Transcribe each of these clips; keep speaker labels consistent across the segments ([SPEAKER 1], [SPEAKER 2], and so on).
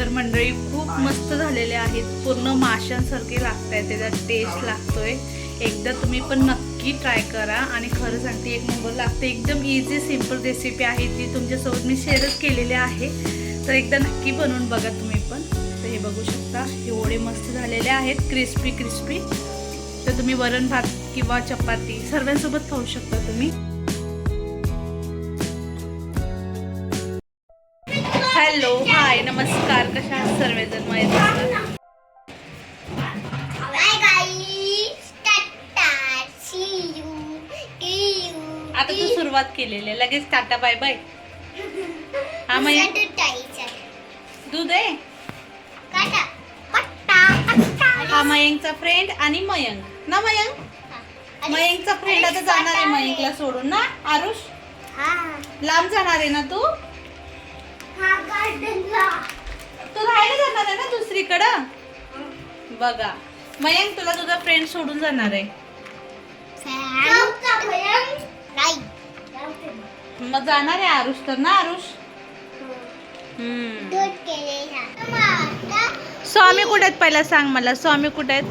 [SPEAKER 1] तर मंडळी खूप मस्त झालेले आहेत, पूर्ण माशांसारखे लागत आहे, त्याचा टेस्ट लागतोय. एकदा तुम्ही पण नक्की ट्राय करा आणि खरं सांगते एक नंबर लागते. एकदम इझी सिंपल रेसिपी आहे जी तुमच्यासोबत मी शेअरच केलेली आहे, तर एकदा नक्की बनवून बघा तुम्ही पण. तर हे बघू शकता एवढे मस्त झालेले आहेत, क्रिस्पी क्रिस्पी. तर तुम्ही वरण भात किंवा चपाती सर्वांसोबत खाऊ शकता तुम्ही. हॅलो, हाय, नमस्कार, कशा आहात सर्वजण? माहिती आता तू सुरुवात केलेली आहे, लगेच टाटा बाय बाय. हा मयंक, दूध आहे. हा मयंकचा फ्रेंड आणि मयंक ना. मयंकचा फ्रेंड आता जाणार आहे मयंकला सोडून ना. आरुष, लांब जाणार आहे ना तू? तू राहायला जाणार आहे ना दुसरीकडं? बघा मयंक, तुला तुझा फ्रेंड सोडून जाणार आहे. मग जाणार आहे आरुष तर ना. आरुष, स्वामी कुठे आहेत पहिला सांग मला. स्वामी कुठे आहेत?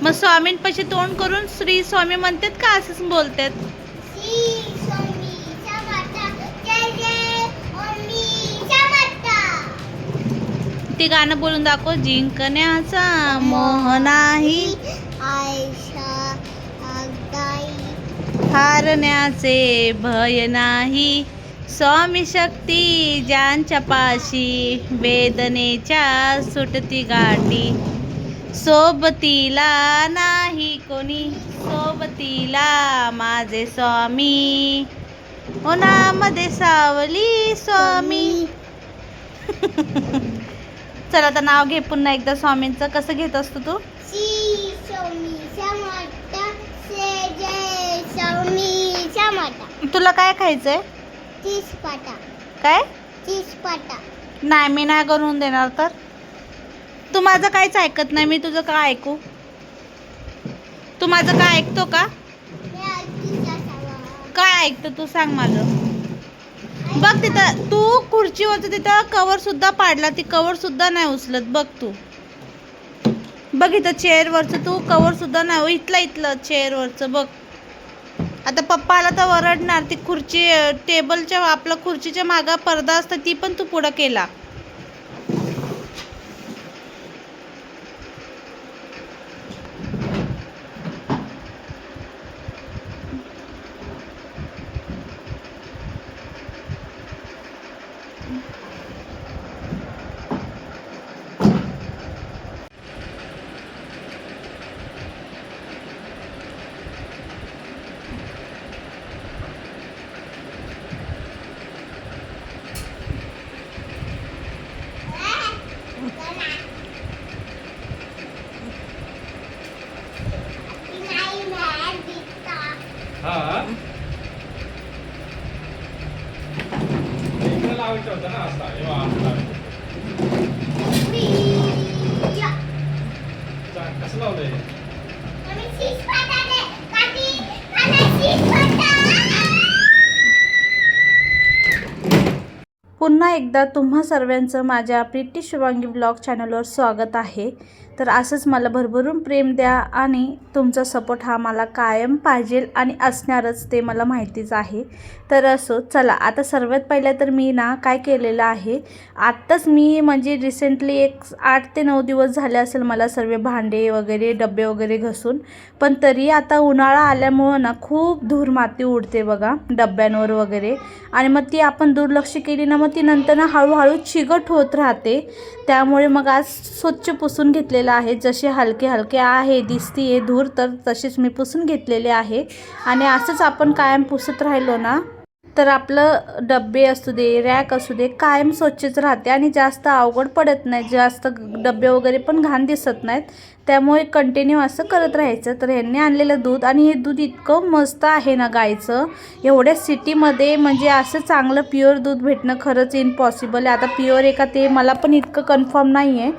[SPEAKER 1] मग स्वामींपाशी तोंड करून श्री स्वामी म्हणतात का असंच बोलतात? ते गाणं बोलून दाखव. जिंकण्याचा मोह नाही, हारण्याचे भय नाही, स्वामी शक्ती ज्यांच्या पाशी, वेदनेच्या सुटती गाठी, सोबतीला नाही कोणी, सोबतीला माझे स्वामी, उन्हामध्ये सावली स्वामी. चला आता नाव घे पुन्हा एकदा स्वामींचं. कसं घेत असतो तू? तुला काय खायचंय? काय? नाही, मी नाही करून देणार. तर तू माझं काहीच ऐकत नाही, मी तुझं काय ऐकू? तू माझं काय ऐकतो का? काय ऐकतो तू सांग माझं. बघ तिथं तू खुर्चीवरचं तिथं कवर सुद्धा पाडला, ती कवर सुद्धा नाही उचलत. बघ तू, बघ इथं चेअरवरचं तू कवर सुद्धा नाही. इथलं चेअरवरचं बघ. आता पप्पा आला तर वरडणार. ती खुर्ची टेबलच्या आपल्या खुर्चीच्या मागं पडदा असतं, ती पण तू पुढं केला.
[SPEAKER 2] कसं लावलंय?
[SPEAKER 1] पुन्हा एकदा तुम्हा सर्वांचं माझ्या प्रीती शुभांगी ब्लॉग चॅनलवर स्वागत आहे. तर असंच मला भरभरून प्रेम द्या आणि तुमचा सपोर्ट हा मला कायम पाहिजे आणि असणारच, ते मला माहितीच आहे. तर असो, चला आता सर्वात पहिलं तर मी ना काय केलेलं आहे, आत्ताच मी म्हणजे रिसेंटली एक 8 ते 9 दिवस झाले असेल मला सर्व भांडे वगैरे डबे वगैरे घसून. पण तरी आता उन्हाळा आल्यामुळं ना खूप धूर माती उडते बघा डब्यांवर वगैरे, आणि मग ती आपण दुर्लक्ष केली ना मग ती नंतर ना हळूहळू चिकट होत राहते. त्यामुळे मग आज स्वच्छ पुसून घेतलेलं आहे. जसे हलके हलके आहे दिसतीये धूर, तर तसेच मी पुसून घेतलेले आहे. आणि असंच आपण कायम पुसत राहिलो ना तर आपलं डब्बे असू दे, रॅक असू दे, कायम स्वच्छच राहते आणि जास्त अवघड पडत नाही. जास्त डब्बे वगैरे पण घाण दिसत नाहीत. त्यामुळे कंटिन्यू असं करत राहायचं. तर ह्यांनी आणलेलं दूध, आणि हे दूध इतकं मस्त आहे ना गाईचं. एवढ्या सिटीमध्ये म्हणजे असं चांगलं प्युअर दूध भेटणं खरंच इम्पॉसिबल आहे. आता प्युअर आहे का ते मला पण इतकं कन्फर्म नाही आहे,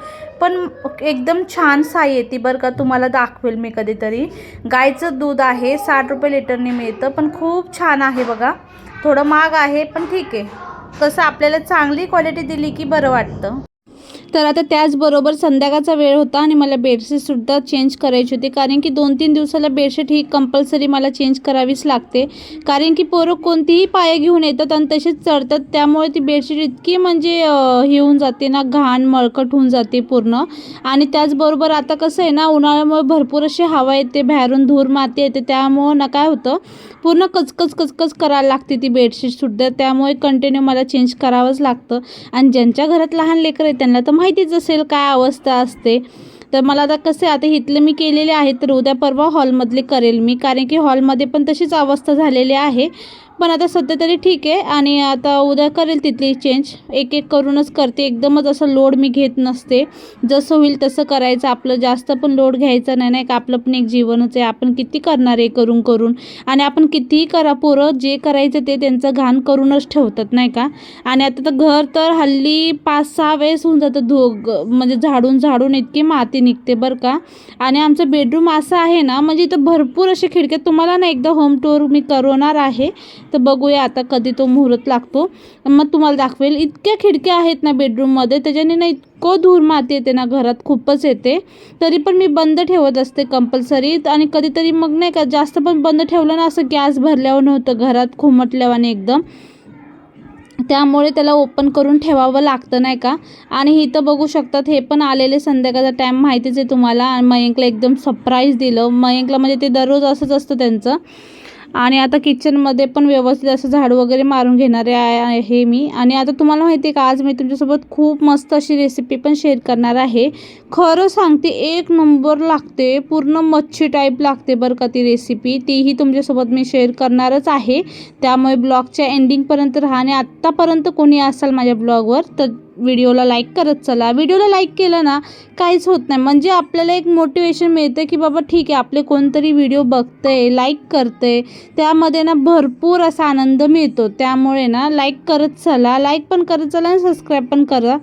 [SPEAKER 1] पण एकदम छान साई येते बरं का. तुम्हाला दाखवेल मी कधीतरी. गाईचं दूध आहे, 60 रुपये लिटरने मिळतं, पण खूप छान आहे बघा. थोडं महाग आहे पण ठीक आहे, कसं आपल्याला चांगली क्वालिटी दिली की बरं वाटतं. तर आता त्याचबरोबर संध्याकाळचा वेळ होता आणि मला बेडशीटसुद्धा चेंज करायची होती, कारण की 2-3 दिवसाला बेडशीट ही कंपल्सरी मला चेंज करावीच लागते, कारण की पोरं कोणतीही पाय घेऊन येतात आणि तसेच चढतात. त्यामुळे ती बेडशीट इतकी म्हणजे हे होऊन जाते ना, घाण मळकट होऊन जाते पूर्ण. आणि त्याचबरोबर आता कसं आहे ना, उन्हाळ्यामुळे भरपूर अशी हवा येते, बाहेरून धूर माती येते, त्यामुळं ना काय होतं पूर्ण कचकच करायला लागते ती बेडशीटसुद्धा. त्यामुळे कंटिन्यू मला चेंज करावंच लागतं. आणि ज्यांच्या घरात लहान लेकरं आहेत त्यांना तर माहितीच असेल काय अवस्था असते. तर मला आता कसं आता इथलं मी केलेले आहे, तर उद्या परवा हॉलमधले करेल मी, कारण की हॉलमध्ये पण तशीच अवस्था झालेली आहे. पण आता सध्या तरी ठीक आहे आणि आता उद्या करेल तिथली चेंज. एक एक करूनच करते, एकदमच असं लोड मी घेत नसते. जसं होईल तसं करायचं, आपलं जास्त पण लोड घ्यायचा नाही, नाही का. आपलं पण एक जीवनच आहे, आपण किती करणार आहे करून करून. आणि आपण कितीही करा, पोरं जे करायचं ते त्यांचं घाण करूनच ठेवतात, नाही का. आणि आता तर घर तर हल्ली 5-6 वेळेस होऊन जातं म्हणजे झाडून इतकी माती निघते बरं का. आणि आमचं बेडरूम असं आहे ना, म्हणजे इथं भरपूर असे खिडक्या, तुम्हाला ना एकदा होम टूर मी करवणार आहे, तर बघूया आता कधी तो मुहूर्त लागतो, मग तुम्हाला दाखवेल. इतक्या खिडक्या आहेत ना बेडरूममध्ये, त्याच्याने ना इतकं धूर माती येते ना घरात, खूपच येते. तरी पण मी बंद ठेवत असते कंपल्सरी. आणि कधीतरी मग नाही का जास्त पण बंद ठेवलं ना, असं गॅस भरल्यावर नव्हतं घरात, खुमटल्यावाने एकदम. त्यामुळे त्याला ओपन करून ठेवावं लागतं, नाही का. आणि इथं बघू शकतात, हे पण आलेले संध्याकाळचा टाईम माहितीच आहे तुम्हाला. आणि मयंकला एकदम सरप्राईज दिलं. मयंकला म्हणजे ते दररोज असंच असतं त्यांचं. आणि आता किचनमध्ये पण व्यवस्थित असं झाडू वगैरे मारून घेणारे आहे मी. आणि आता तुम्हाला माहिती आहे का, आज मी तुमच्यासोबत खूप मस्त अशी रेसिपी पण शेअर करणार आहे. खरं सांगते, एक नंबर लागते, पूर्ण मच्छी टाईप लागते बरं का ती रेसिपी. तीही तुमच्यासोबत मी शेअर करणारच आहे. त्यामुळे ब्लॉगच्या एंडिंगपर्यंत राहा. आणि आत्तापर्यंत कोणी असाल माझ्या ब्लॉगवर तर व्हिडिओला लाईक करत चला. व्हिडिओला लाईक केलं ना काहीच होत नाही, म्हणजे आपल्याला एक मोटिवेशन मिळतं की बाबा ठीक आहे, आपले कोणतरी व्हिडिओ बघतंय, लाईक करतंय, त्यामध्ये ना भरपूर असा आनंद मिळतो. त्यामुळे ना लाईक करत चला, लाईक पण करत चला आणि सबस्क्राईब पण करा,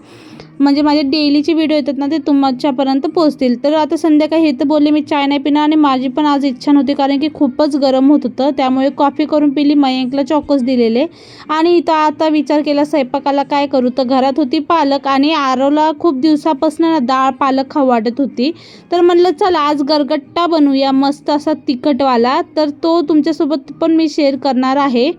[SPEAKER 1] म्हणजे माझे डेलीचे व्हिडिओ येतात ना ते तुमच्यापर्यंत पोहोचतील. तर आता संध्याकाळी हे तर बोलले मी चाय नाही पिणार, आणि माझी पण आज इच्छा नव्हती, कारण की खूपच गरम होत होतं. त्यामुळे कॉफी करून पिली, मयंकला चॉकोस दिलेले. आणि इथं आता विचार केला स्वयंपाकाला काय करू, तर घरात होती पालक, आणि आरवला खूप दिवसापासून ना डाळ पालक खाऊ वाटत होती. तर म्हणलं चला आज गरगट्टा बनवूया, मस्त असा तिखटवाला. तर तो तुमच्यासोबत पण मी शेअर करणार आहे.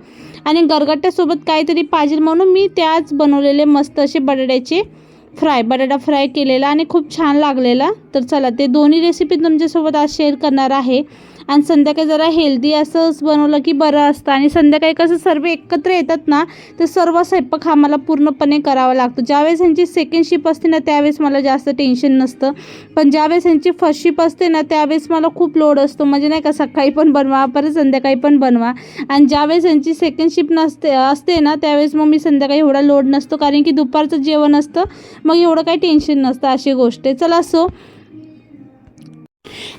[SPEAKER 1] आणि गरगट्ट्यासोबत काहीतरी पाहिजे म्हणून मी त्याच बनवलेले मस्त असे बटाटा फ्राय केलेला आणि खूप छान लागलेला. तर चला ते दोन्ही रेसिपी तुमच्यासोबत आज शेअर करणार आहे. आणि संध्याकाळी जरा हेल्दी असंच बनवलं की बरं असतं. आणि संध्याकाळी कसं सर्व एकत्र येतात ना, तर सर्व स्वयंपाक हा मला पूर्णपणे करावा लागतो. ज्यावेळेस ह्यांची सेकंड शिफ्ट असते ना, त्यावेळेस मला जास्त टेन्शन नसतं. पण ज्यावेळेस ह्यांची फर्स्ट शिफ्ट असते ना, त्यावेळेस मला खूप लोड असतो. म्हणजे नाही का, सकाळी पण बनवा, परत संध्याकाळी पण बनवा. आणि ज्यावेळेस ह्यांची सेकंड शिफ्ट असते ना, त्यावेळेस मग मी संध्याकाळी एवढा लोड नसतो, कारण की दुपारचं जेवण असतं, मग एवढं काही टेन्शन नसतं. अशी गोष्ट आहे. चला सो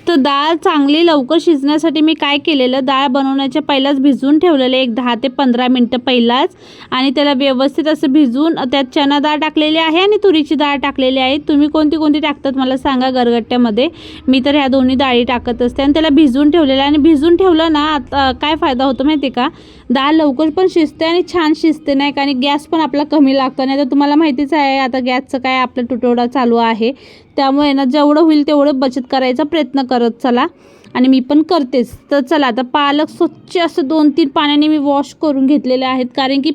[SPEAKER 1] तर डाळ चांगली लवकर शिजण्यासाठी मी काय केलेलं, डाळ बनवण्याच्या पहिलाच भिजवून ठेवलेलं एक 10 ते 15 मिनटं पहिलाच. आणि त्याला व्यवस्थित असं भिजवून त्यात चना डाळ टाकलेली आहे आणि तुरीची डाळ टाकलेली आहे. तुम्ही कोणती टाकतात मला सांगा गरगट्ट्यामध्ये. मी तर ह्या दोन्ही डाळी टाकत असते. आणि त्याला भिजवून ठेवलेलं आहे. आणि भिजवून ठेवलं ना, आता काय फायदा होतो माहिती आहे का, डाळ लवकर पण शिजते आणि छान शिजते, नाही का. आणि गॅस पण आपला कमी लागतो. नाही तर तुम्हाला माहितीच आहे आता गॅसचं काय आपला तुटवडा चालू आहे. त्यामुळे ना जेवढं होईल तेवढं बचत करायचा प्रयत्न करत चला. आणि मी पण करतेच. तर चला आता पालक स्वच्छ असं 2-3 पाण्याने मी वॉश करून घेतलेले आहेत, कारण की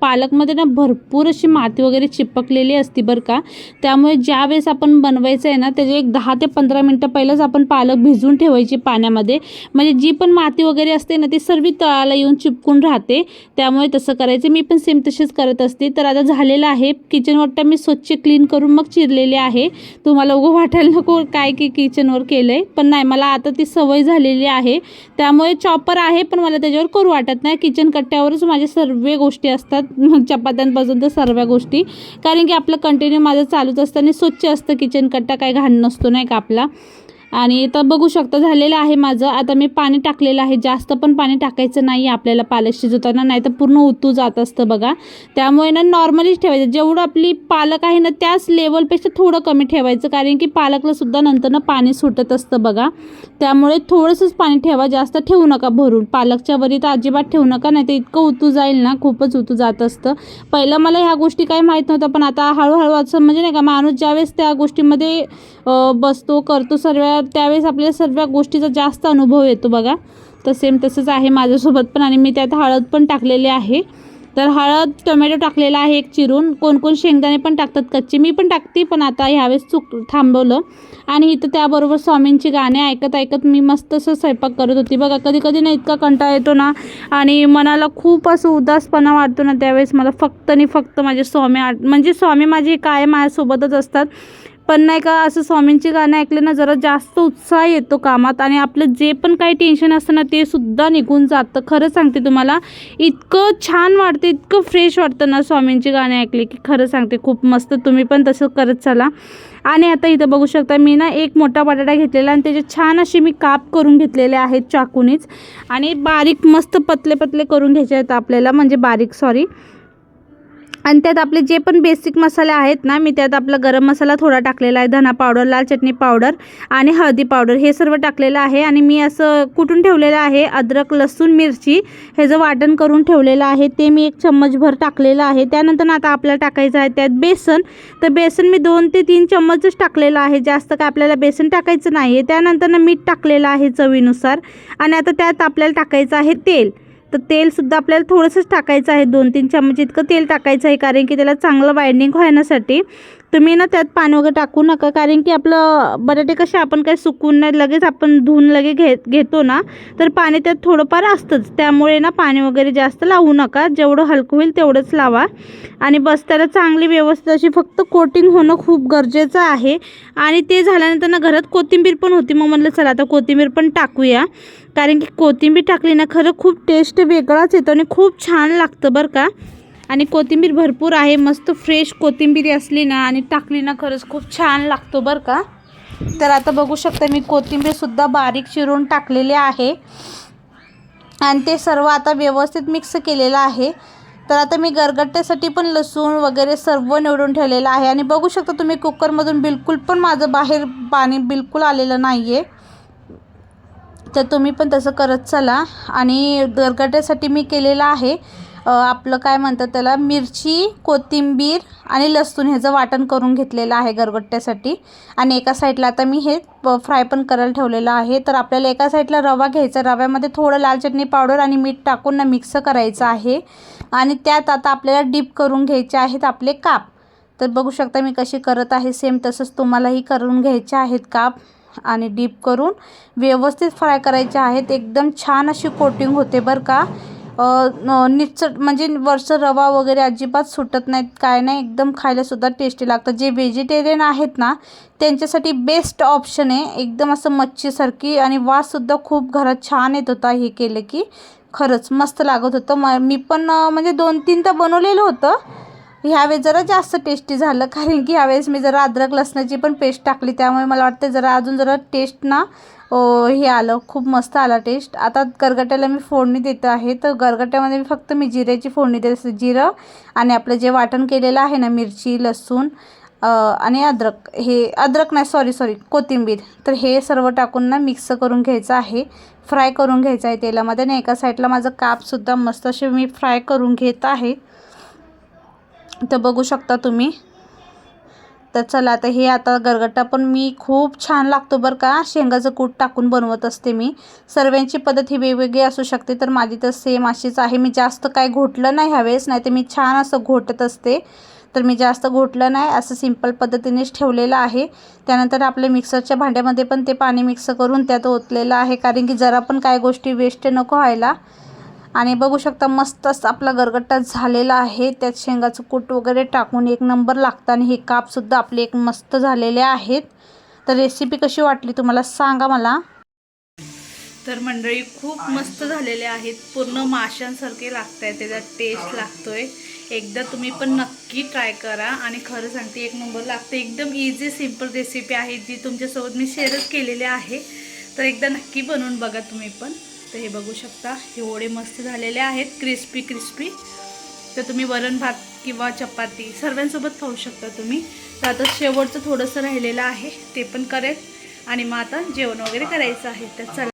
[SPEAKER 1] पालकमध्ये ना भरपूर अशी माती वगैरे चिपकलेली असते बरं का. त्यामुळे ज्यावेळेस आपण बनवायचं आहे ना, त्याचे एक 10 ते 15 मिनटं पहिलंच आपण पालक भिजवून ठेवायची पाण्यामध्ये, म्हणजे जी पण माती वगैरे असते ना ती सर्व तळाला येऊन चिपकून राहते. त्यामुळे तसं करायचं. मी पण सेम तशीच करत असते. तर आता झालेलं आहे. किचनवरटा मी स्वच्छ क्लीन करून मग चिरलेले आहे. तुम्हाला उगं वाटायला नको काय की किचनवर केलं आहे, पण नाही, मला आता ती सवय झालेली आहे. त्यामुळे चॉपर आहे पण मला त्याच्यावर करू वाटत नाही. किचन कट्ट्यावरच माझ्या सर्व गोष्टी असतात, चपात्यांपासून तर सर्व गोष्टी, कारण की आपलं कंटिन्यू माझं चालूच असतं आणि स्वच्छ असतं किचन कट्टा, काय घाण नसतो नाही का आपला. आणि आता बघू शकता झालेलं आहे माझं. आता मी पाणी टाकलेलं आहे, जास्त पण पाणी टाकायचं नाही आपल्याला पालक शिजवताना, नाही तर पूर्ण उतू जात असतं बघा. त्यामुळे ना नॉर्मलीच ठेवायचं, जेवढं आपली पालक आहे ना त्याच लेवलपेक्षा थोडं कमी ठेवायचं, कारण की पालकला सुद्धा नंतर ना पाणी सुटत असतं बघा. त्यामुळे थोडंसंच पाणी ठेवा, जास्त ठेवू नका भरून. पालकच्या वरी तर अजिबात ठेवू नका, नाही तर इतकं उतू जाईल ना, खूपच उतू जात असतं. पहिलं मला ह्या गोष्टी काही माहीत नव्हत्या, पण आता हळूहळू असं म्हणजे नाही का, माणूस ज्यावेळेस त्या गोष्टीमध्ये बसतो करतो सर्व, त्यावेळेस आपल्याला सर्व गोष्टीचा जास्त अनुभव येतो बघा. तर सेम तसंच आहे माझ्यासोबत पण. आणि मी त्यात हळद पण टाकलेली आहे. तर हळद, टोमॅटो टाकलेला आहे एक चिरून. कोण कोण शेंगदाणे पण टाकतात कच्चे, मी पण टाकते, पण आता ह्यावेळेस थांबवलं. आणि इथं त्याबरोबर स्वामींची गाणे ऐकत ऐकत मी मस्त असं स्वयंपाक करत होती बघा. कधी कधी ना इतका कंटाळा येतो ना, आणि मनाला खूप असं उदासपणा वाटतो ना, त्यावेळेस मला फक्त आणि फक्त माझे स्वामी म्हणजे स्वामी माझे कायम माझ्यासोबतच असतात. पण नाही का, असं स्वामींची गाणं ऐकलं ना जरा जास्त उत्साह येतो कामात, आणि आपलं जे पण काही टेन्शन असतं ना ते सुद्धा निघून जातं. खरं सांगते तुम्हाला, इतकं छान वाटतं, इतकं फ्रेश वाटतं ना स्वामींची गाणी ऐकली की. खरं सांगते खूप मस्त. तुम्ही पण तसं करत चला. आणि आता इथं बघू शकता मी ना एक मोठा बटाटा घेतलेला, आणि त्याचे छान असे मी काप करून घेतलेले आहेत चाकूनीच. आणि बारीक मस्त पतले पतले करून घ्यायचे आहेत आपल्याला, म्हणजे बारीक सॉरी. आणि त्यात आपले जे पण बेसिक मसाले आहेत ना, मी त्यात आपला गरम मसाला थोडा टाकलेला आहे, धना पावडर, लाल चटणी पावडर आणि हळदी पावडर हे सर्व टाकलेलं आहे. आणि मी असं कुटून ठेवलेलं आहे अद्रक, लसूण, मिरची ह्याचं वाटण करून ठेवलेलं आहे, ते मी 1 चम्मचभर टाकलेलं आहे. त्यानंतर आता आपल्याला टाकायचं आहे त्यात बेसन. तर बेसन मी 2 ते 3 चम्मचच टाकलेलं आहे, जास्त काय आपल्याला बेसन टाकायचं नाही आहे. त्यानंतर मीठ टाकलेलं आहे चवीनुसार. आणि आता त्यात आपल्याला टाकायचं आहे तेल. तर तेलसुद्धा आपल्याला थोडंसंच टाकायचं आहे, 2-3 चम्मच इतकं तेल टाकायचं आहे, कारण की त्याला चांगलं बाइंडिंग होण्यासाठी. तुम्ही ना त्यात पाणी वगैरे टाकू नका, कारण की आपलं बटाटे कसे आपण काही सुकवून नाही, लगेच आपण धुवून घेतो ना, तर पाणी त्यात थोडंफार असतंच. त्यामुळे ना पाणी वगैरे जास्त लावू नका, जेवढं हलकं होईल तेवढंच लावा. आणि बस त्याला चांगली व्यवस्थित अशी फक्त कोटिंग होणं खूप गरजेचं आहे. आणि ते झाल्यानंतर ना घरात कोथिंबीर पण होती, मग म्हटलं चला आता कोथिंबीर पण टाकूया, कारण की कोथिंबीर टाकली ना खरं खूप टेस्ट वेगळाच येतो आणि खूप छान लागतं बरं का. आणि कोथिंबीर भरपूर आहे, मस्त फ्रेश कोथिंबीर असली ना आणि टाकली ना, खरंच खूप छान लागतो बरं का. तर आता बघू शकता मी कोथिंबीरसुद्धा बारीक चिरून टाकलेली आहे, आणि ते सर्व आता व्यवस्थित मिक्स केलेलं आहे. तर आता मी गरगट्ट्यासाठी पण लसूण वगैरे सर्व निवडून ठेवलेलं आहे. आणि बघू शकता तुम्ही कुकरमधून बिलकुल पण माझं बाहेर पाणी बिलकुल आलेलं नाही आहे. तर तुम्ही पण तसं करत चला. आणि गरगट्यासाठी मी केलेलं आहे आपलं काय म्हणतात त्याला, मिरची, कोथिंबीर आणि लसूण ह्याचं वाटण करून घेतलेलं आहे गरगट्ट्यासाठी. आणि एका साईडला आता मी हे फ्राय पण करायला ठेवलेलं आहे. तर आपल्याला एका साईडला रवा घ्यायचा, रव्यामध्ये थोडं लाल चटणी पावडर आणि मीठ टाकून ना मिक्स करायचं आहे. आणि त्यात आता आपल्याला डीप करून घ्यायचे आहेत आपले काप. तर बघू शकता मी कशी करत आहे, सेम तसंच तुम्हालाही करून घ्यायचे आहेत काप. आणि डीप करून व्यवस्थित फ्राय करायचे आहेत. एकदम छान अशी कोटिंग होते बरं का. निचट म्हणजे वरचं रवा वगैरे अजिबात सुटत नाहीत, काय नाही, एकदम खायलासुद्धा टेस्टी लागतं. जे व्हेजिटेरियन आहेत ना त्यांच्यासाठी बेस्ट ऑप्शन आहे, एकदम असं मच्छीसारखी. आणि वाससुद्धा खूप घरात छान येत होता हे केलं की, खरंच मस्त लागत होतं. मी पण म्हणजे 2-3 तर बनवलेलं होतं, ह्यावेळेस जरा जास्त टेस्टी झालं, कारण की ह्यावेळेस मी जरा अद्रक लसणाची पण पेस्ट टाकली, त्यामुळे मला वाटतं जरा अजून जरा टेस्ट ना हे आलं, खूप मस्त आला टेस्ट. आता गरगट्याला मी फोडणी देत आहे. तर गरगट्यामध्ये फक्त मी जिऱ्याची फोडणी देते, जिरं आणि आपलं जे वाटण केलेलं आहे ना, मिरची, लसूण आणि अद्रक, हे अद्रक नाही सॉरी कोथिंबीर. तर हे सर्व टाकून ना मिक्स करून घ्यायचं आहे, फ्राय करून घ्यायचं आहे तेलामध्ये. आणि एका साईडला माझं कापसुद्धा मस्त असे मी फ्राय करून घेत आहे. तर बघू शकता तुम्ही. तर चला आता हे आता गरगट्टा पण मी खूप छान लागतो बरं का, शेंगाचं कूट टाकून बनवत असते मी. सर्वांची पद्धत ही वेगवेगळी असू शकते, तर माझी तर सेम अशीच आहे. मी जास्त काय घोटलं नाही ह्यावेळेस, नाही तर मी छान असं घोटत असते. तर मी जास्त घोटलं नाही, असं सिंपल पद्धतीनेच ठेवलेलं आहे. त्यानंतर आपल्या मिक्सरच्या भांड्यामध्ये पण ते पाणी मिक्स करून त्यात ओतलेलं आहे, कारण की जरा पण काय गोष्टी वेस्ट नको व्हायला. आणि बघू शकता मस्त असं आपला गरगट्टा झालेला आहे, त्यात शेंगाचं कूट वगैरे टाकून 1 नंबर लागतं. आणि हे कापसुद्धा आपले एक मस्त झालेले आहेत. तर रेसिपी कशी वाटली तुम्हाला सांगा मला. तर मंडळी खूप मस्त झालेले आहेत, पूर्ण माशांसारखे लागत आहे, त्याचा टेस्ट लागतोय. एकदा तुम्ही पण नक्की ट्राय करा आणि खरं सांगते एक नंबर लागते. एकदम इझी सिंपल रेसिपी आहे जी तुमच्यासोबत मी शेअरच केलेली आहे. तर एकदा नक्की बनवून बघा तुम्ही पण. तर हे बघू शकता एवढे मस्त झालेले आहेत, क्रिस्पी क्रिस्पी. तर तुम्ही वरण भात किंवा चपाती सर्वांसोबत खाऊ शकता तुम्ही. तर आता शेवटचं थोडंसं राहिलेलं आहे ते पण करेल आणि मग आता जेवण वगैरे करायचं आहे. तर चला